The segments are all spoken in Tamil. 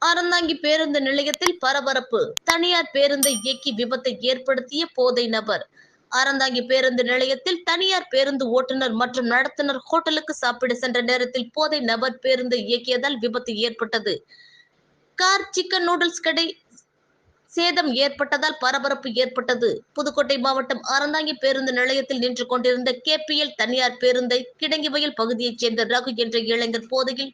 அறந்தாங்கி பேருந்து நிலையத்தில் பரபரப்பு. தனியார் பேருந்தை இயக்கி விபத்தை ஏற்படுத்திய போதை நபர். அறந்தாங்கி பேருந்து நிலையத்தில் தனியார் பேருந்து ஓட்டுநர் மற்றும் நடத்துனர் ஹோட்டலுக்கு சாப்பிட சென்ற நேரத்தில் போதை நபர் பேருந்தை இயக்கியதால் விபத்து ஏற்பட்டது. கார் சிக்கன் நூடுல்ஸ் கடை சேதம் ஏற்பட்டதால் பரபரப்பு ஏற்பட்டது. புதுக்கோட்டை மாவட்டம் அறந்தாங்கி பேருந்து நிலையத்தில் நின்று கொண்டிருந்த கேபிஎல் தனியார் பேருந்தை கிடங்கிவயல் பகுதியைச் சேர்ந்த ரகு என்ற இளைஞர் போதையில்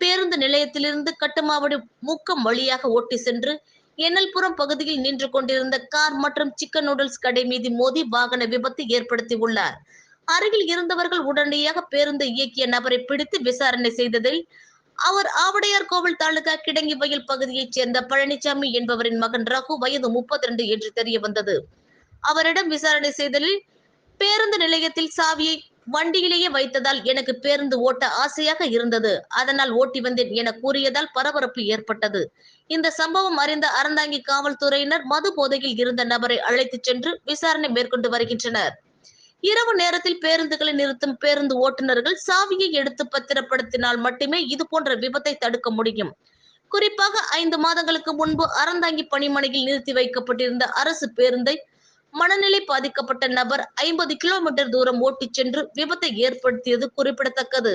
பேருந்து நிலையத்திலிருந்து கட்டுமாவடி முக்கம் வழியாக ஓட்டி சென்று எண்ணல்புரம் பகுதியில் நின்று கொண்டிருந்த கார் மற்றும் சிக்கன் நூடுல்ஸ் கடை மீது மோதி வாகன விபத்து ஏற்படுத்தியுள்ளார். அருகில் இருந்தவர்கள் உடனடியாக பேருந்தை இயக்கிய நபரை பிடித்து விசாரணை செய்ததில் அவர் ஆவடையார் கோவில் தாலுகா கிடங்கிவயல் பகுதியைச் சேர்ந்த பழனிசாமி என்பவரின் மகன் ரகு வயது 32 என்று தெரிய வந்தது. அவரிடம் விசாரணை செய்ததில் பேருந்து நிலையத்தில் சாவியை வண்டியிலேயே வைத்ததால் எனக்கு பேருந்து ஓட்ட ஆசையாக இருந்தது, அதனால் ஓட்டி வந்தேன் என கூறியதால் பரபரப்பு ஏற்பட்டது. இந்த சம்பவம் அறிந்த அறந்தாங்கி காவல்துறையினர் மது போதையில் இருந்த நபரை அழைத்துச் சென்று விசாரணை மேற்கொண்டு வருகின்றனர். இரவு நேரத்தில் பேருந்துகளை நிறுத்தும் பேருந்து ஓட்டுநர்கள் சாவியை எடுத்து பத்திரப்படுத்தினால் மட்டுமே இதுபோன்ற விபத்தை தடுக்க முடியும். குறிப்பாக 5 மாதங்களுக்கு முன்பு அறந்தாங்கி பணிமனையில் நிறுத்தி வைக்கப்பட்டிருந்த அரசு பேருந்தை மனநிலை பாதிக்கப்பட்ட நபர் 50 கிலோமீட்டர் தூரம் ஓட்டிச் சென்று விபத்தை ஏற்படுத்தியது குறிப்பிடத்தக்கது.